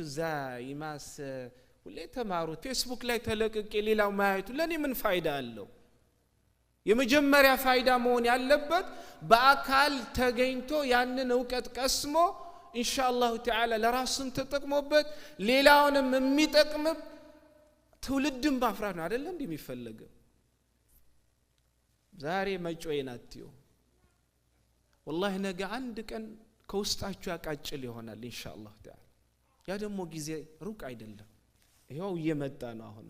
زي ماس ሁሌ ተማሩ ፌስቡክ ላይ ተለቀቀ ሌላው ማየቱ ለኔ ምን ፋይዳ አለው? የመጀመሪያ ፋይዳ መሆን ያለበት በአካል ተገኝቶ ያንን ዕውቀት ቀስሞ ኢንሻአላህ ተዓላ ለራስን ተጠቅሞበት ሌላውንም የሚጠቅም ትውልድን ማፍራት ነው አይደል እንዴ የሚፈልገው? ዛሬ መጮዬን አትዩ والله ነገ አንድ ቀን ከውስጣችሁ ያቃጭል ይሆናል ኢንሻአላህ ተዓላ። ያ ደግሞ ጊዜ ሩቅ አይደለም። ይሄው እየመጣ ነው። አሁን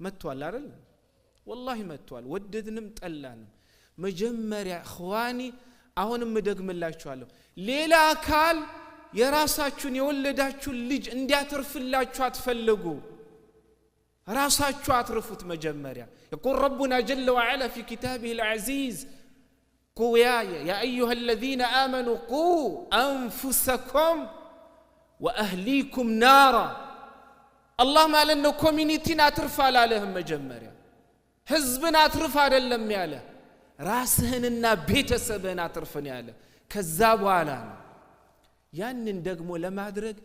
መጥቷል አይደል? والله መጥቷል። ወደድንም ጠላንም መጀመሪያ እخواني አሁንም ደግምላችኋለሁ ሌላ አካል የራሳችሁን የወለዳችሁን ልጅ እንዲያተርፍላችሁ አትፈልጉ። ራሳችሁ አትርፉት መጀመሪያ። يقول ربنا جل وعلا في كتابه العزيز قوا يا أيها الذين آمنوا قوا أنفسكم وأهليكم نارا. الله ما لأنه كومينيتين أترف على لهم مجمريا حزبنا أترف على اللهم ياله راسهننا بيتسبنا أترفن ياله كذاب وعلانا يعني ندقموا لما أدرك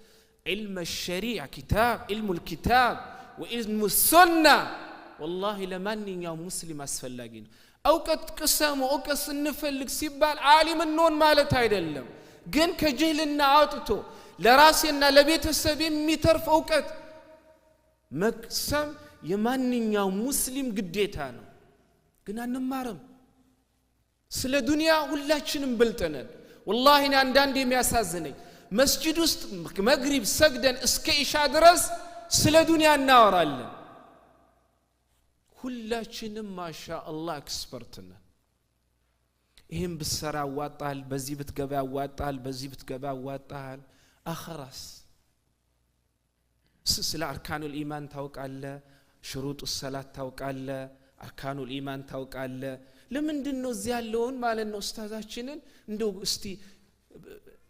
علم الشريعة كتاب علم الكتاب وعلم السنة والله لمن يوم مسلم أسفل لاقين أوقات قسم وأوقات نفلق سيبال عالم النون مالت هيدا اللهم جن كجهلنا عاطتو لراسنا لبيتسبين ميترف أوقات مقسم የማንኛው ሙስሊም ግዴታ ነው። ግን አንማርም። ስለ ዱንያ ሁላችንም ብልጥነን። والله እኔ አንዳንዴ የሚያሳዝነኝ መስጂድ ውስጥ መግሪብ ሰግደን እስከ ኢሻ ድረስ ስለ ዱንያ እናወራለን። ሁላችንም ማሻአላህ ኤክስፐርት ነን። ይሄን ብትሰራ ያዋጣል፣ በዚህ ብትገባ ያዋጣል፣ በዚህ ብትገባ ያዋጣል። አኸራስ ስለ አርካኑል ኢማን ታውቃለህ፣ ሽሩጥ الصلاه ታውቃለህ፣ አርካኑል ኢማን ታውቃለህ። ለምንድነው እዚህ ያለውን ማለት ነው ኡስታዛችንን እንደው እስቲ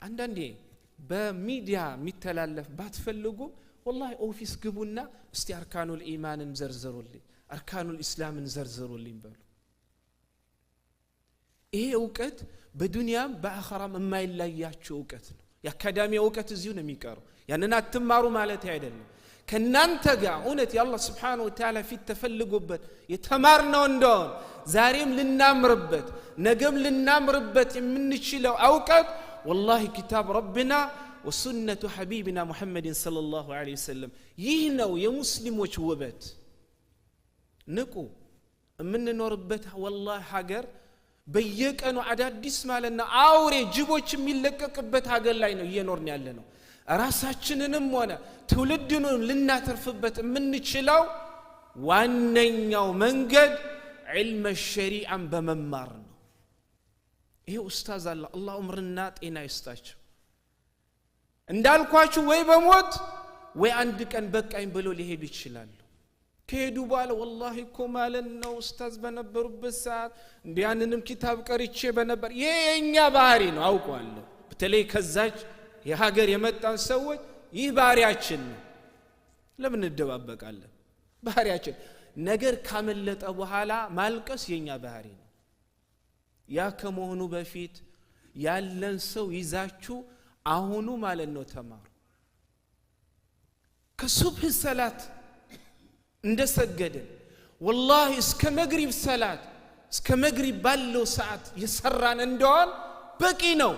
አንዳንዴ በሚዲያ የሚተላለፍ ባትፈልጉ والله ኦፊስ ግቡና እስቲ አርካኑል ኢማንን ዘርዝሩልኝ፣ አርካኑል ኢስላምን ዘርዝሩልኝ በሉ። ይሄ ዕውቀት በዱንያም በአኺራም የማይለያችሁ ዕውቀት ነው። የአካዳሚ ዕውቀት እዚሁ ነው የሚቀረው። ያንን አትማሩ ማለት አይደለም። ከናንተ ጋር እውነት የአላህ Subhanahu Wa Ta'ala ፊት ተፈልጎበት የተማርነው እንደሆነ ዛሬም ልናምርበት ነገም ልናምርበት የምንችለው ዕውቀት والله كتاب ربنا وسنة حبيبنا محمد صلى الله عليه وسلم ይህ ነው የሙስሊሞች ውበት። ንቁ የምንኖርበት والله ሀገር በየቀኑ አዳዲስ ማለትና አውሬ ጅቦች የሚለቀቅበት ሀገር ላይ ነው እየኖርን ያለነው። ራሳችንንም ሆነ ትውልድንም ልናተርፍበት የምንችለው ዋነኛው መንገድ علم الشريعة በመማር ነው። ይሄ ኡስታዝ አላህ ዑምርና ጤና ይስጣቸው እንዳልኳችሁ ወይ በሞት ወይ አንድ ቀን በቃኝ ብሎ ሊሄዱ ይችላሉ። ከሄዱ በኋላ والله እኮ ማለት ነው ኡስታዝ በነበሩበት ሰዓት እንዲያንንም ኪታብ ቀርጬ በነበር የኛ ባህሪ ነው አውቀዋለሁ። በተለይ ከዛች የሀገር የመጣን ሰዎች ይህ ባህሪያችን ነው። ለምን እንደባበቃለን? ባህሪያችን ነገር ካመለጠ በኋላ ማልቀስ የኛ ባህሪ ነው። ያ ከመሆኑ በፊት ያለን ሰው ይዛችሁ አሁኑ ማለት ነው ተማሩ። ከሱብህ ሰላት እንደሰገደን والله እስከ መግሪብ ሰላት እስከ መግሪብ ባለው ሰዓት የሰራን እንደሆን በቂ ነው።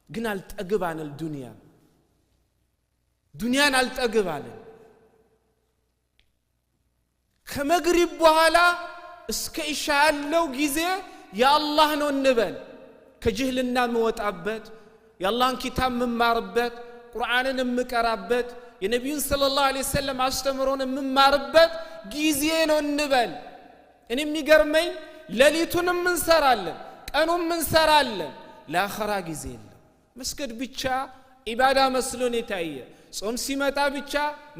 ግን አልጠግባን ዱንያን አልጠግባን። ከመግሪብ በኋላ እስከ ኢሻ ያለው ጊዜ የአላህ ነው እንበል። ከጅህልና መወጣበት የአላህን ኪታብ መማርበት ቁርአንን መቀራበት የነብዩን ሰለላሁ ዐለይሂ ወሰለም አስተምሮን መማርበት ጊዜ ነው እንበል። እኔ የሚገርመኝ ሌሊቱንም እንሰራለን ቀኑም እንሰራለን ለአኺራ ጊዜ የለም። መስገድ ብቻ ኢባዳ መስሎን የታየ ጾም ሲመጣ ብቻ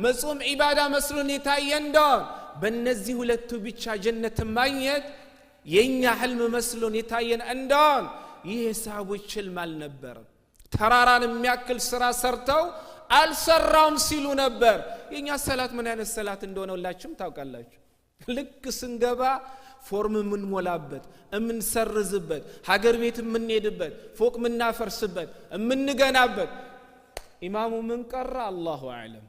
መጾም ኢባዳ መስሎን የታየ እንደው በእነዚህ ሁለቱ ብቻ ጀነት ማግኘት የኛ ህልም መስሎን የታየን እንደው ይሄ ሰሃቦች ህልም አልነበረም። ተራራን የሚያክል ስራ ሰርተው አልሰራም ሲሉ ነበር። የኛ ሰላት ምን አይነት ሰላት እንደሆነ ሁላችሁም ታውቃላችሁ። ልክ ስንገባ ፎርም ምን ሞላበት እምን ሰርዝበት ሀገር ቤት ምን ሄድበት ፎቅ ምን ናፈርስበት ምን ገናበት ኢማሙ ምን ቀራ አላሁ አዕለም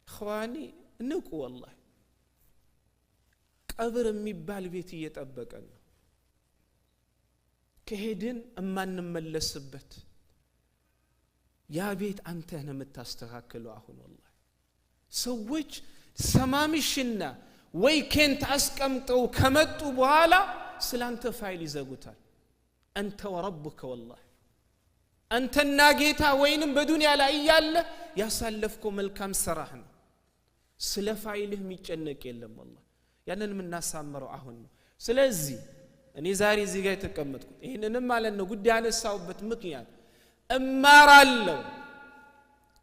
እኽዋኒ ንቁ ወላሂ ቀብር የሚባል ቤት እየጠበቀን ነው ከሄድን እማንመለስበት ያ ቤት አንተ ነህ የምታስተካክለው አሁን ወላሂ ሰዎች ሰማምሽና ወይ ከንት አስቀምጠው ከመጡ በኋላ ስላንተ ፋይል ይዘጉታል አንተ ወረብከ ወላሂ አንተና ጌታ ወይንም በዱንያ ላይ ያለ ያሳለፍከው መልካም ሰራህ ነው ስለ ፋይልህ የሚጨነቅ የለም ወላሂ ያንን ምናሳምረው አሁን ነው ስለዚህ እኔ ዛሬ እዚህ ጋር ተቀመጥኩት ይሄንንም ማለት ነው ጉዳይ አነሳውበት ምክንያት እማራለሁ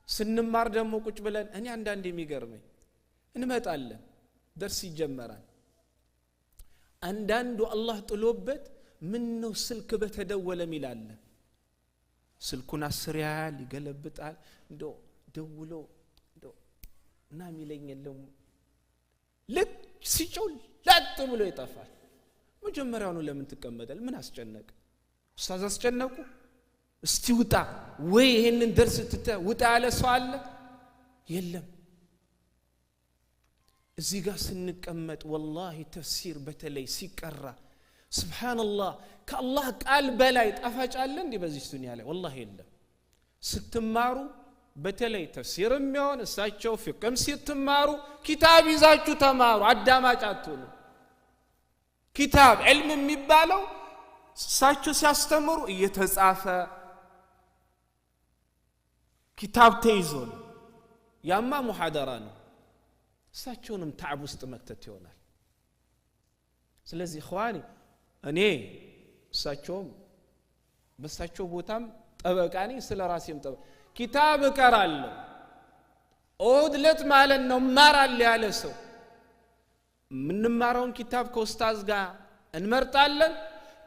ስንማር ደግሞ ቁጭ ብለን እኔ አንዳንዴ የሚገርመኝ እንመጣለን درس ይጀመራል አንዳንዱ አላህ ጥሎበት ምን ነው ስልክ በተደወለ ሚላል ስልኩን አስሪያል ይገለብጣል እንዶ ደውሎ እንዶ እና ሚለኝ የለም ልክ ሲጮል ላጥ ብሎ ይጠፋል መጀመሪያው ነው ለምን ተቀመጣል ምን አስጨነቀ ኡስታዝ አስጨነቁ እስቲ ውጣ ወይ ይሄንን درس ውጣ ያለ ሰው አለ የለም እዚህ ጋር ስንቀመጥ ወላሂ ተፍሲር በተለይ ሲቀራ ሱብሃንአላህ ከአላህ ቃል በላይ ጣፋጭ አለ እንዴ በዚህ ዱንያ ላይ ወላሂ የለም ስትማሩ በተለይ ተፍሲርም ይሁን እሳቸው ፍቅም ስትማሩ ኪታብ ይዛችሁ ተማሩ አዳማጭ አትሁኑ ኪታብ ዒልም የሚባለው እሳቸው ሲያስተምሩ እየተጻፈ ኪታብ ተይዞ ያማ ሙሐደራ ነው እሳቸውንም ተዓብ ውስጥ መክተት ይሆናል ስለዚህ ኢኽዋኒ እኔ እሳቸውም በእሳቸው ቦታም ጠበቃኒ ስለ ራሴም ጠበቃ ኪታብ እቀራለሁ ኦድለት ማለት ነው ማራል ያለ ሰው ምንማረውን ኪታብ ከኡስታዝ ጋር እንመርጣለን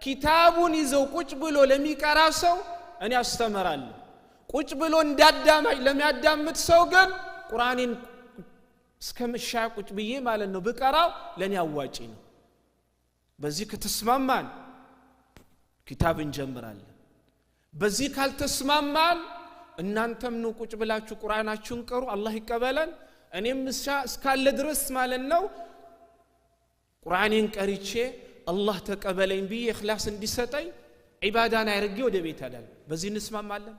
ኪታቡን ይዘው ቁጭ ብሎ ለሚቀራ ሰው እኔ አስተምራለሁ ቁጭ ብሎ እንዳዳማጭ ለሚያዳምጥ ሰው ግን ቁርአንን እስከመሻቁጭ ብዬ ማለት ነው በቀራው ለኔ አዋጪ ነው በዚህ ከተስማማን ኪታብ እንጀምራለን በዚህ ካልተስማማን እናንተም ነው ቁጭ ብላችሁ ቁርአናችሁን ቀሩ አላህ ይቀበለን እኔም እስካለ ድረስ ማለት ነው ቁርአንን ቀርቼ አላህ ተቀበለኝ ብዬ ኢኽላስ እንዲሰጠኝ ዒባዳን አይርጌ ወደ ቤት አዳል በዚህ እንስማማለን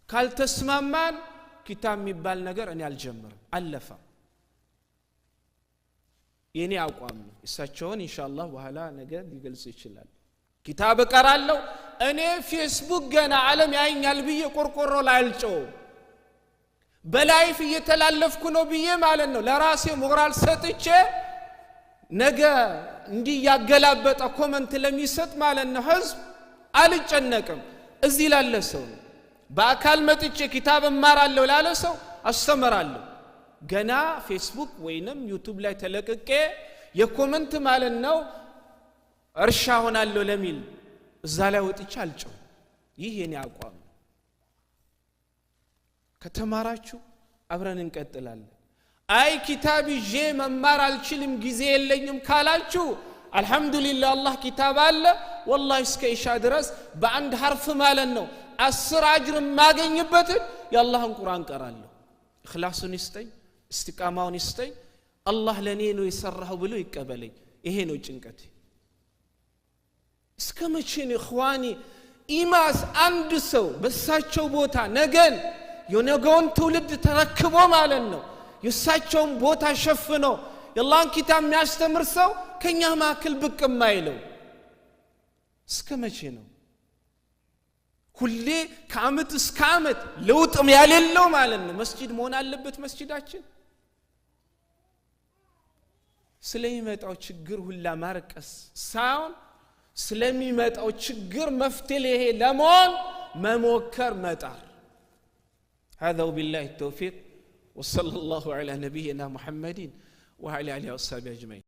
ካልተስማማን ኪታብ የሚባል ነገር እኔ አልጀምርም አለፈ የኔ አቋም ነው እሳቸውን ኢንሻአላህ በኋላ ነገር ሊገልጽ ይችላል ኪታብ ቀራለሁ እኔ ፌስቡክ ገና ዓለም ያይኛል ብዬ ቆርቆሮ ላይ አልጨው በላይፍ እየተላለፍኩ ነው ብዬ ማለት ነው ለራሴ ሞራል ሰጥቼ ነገ እንዲ ያገላበጠ ኮሜንት ለሚሰጥ ማለት ነው ህዝብ አልጨነቅም እዚህ ላለ ሰው በአካል መጥቼ ኪታብ እማራለሁ ላለ ሰው አስተምራለሁ ገና ፌስቡክ ወይንም ዩቲዩብ ላይ ተለቀቀ የኮሜንት ማለት ነው እርሻ ሆናለሁ ለሚል እዛ ላይ ወጥቼ አልጨው ይሄ የኔ አቋም ከተማራችሁ አብረን እንቀጥላለን አይ ኪታብ ይዤ መማር አልችልም ጊዜ የለኝም ካላችሁ አልহামዱሊላህ አላህ ኪታብ አለ والله እስከ ኢሻ ድረስ በአንድ ሐርፍ ማለት ነው 10 አጅር ማገኝበት የአላህን ቁርአን ቀራለሁ ኢኽላሱን ይስጠኝ استقامውን ይስጠኝ አላህ ለኔ ነው የሰራው ብሎ ይቀበለኝ ይሄ ነው ጭንቀቴ እስከመቼ ነው ኢኽዋኒ ኢማስ አንድ ሰው በሳቸው ቦታ ነገን የነገውን ትውልድ ተረክቦ ማለት ነው የሳቸውን ቦታ ሸፍኖ የአላህን ኪታብ የሚያስተምር ሰው ከኛ ማክል ብቅ የማይለው እስከመቼ ነው ሁሌ ከአመት እስከ አመት ለውጥም ያለለው ማለት ነው መስጂድ መሆን አለበት መስጂዳችን ስለሚመጣው ችግር ሁላ ማርቀስ ሳይሆን ስለሚመጣው ችግር መፍትሄ ለመሆን መሞከር መጣር هذا وبالله التوفيق وصلى الله على نبينا محمد وعلى آله وصحبه أجمعين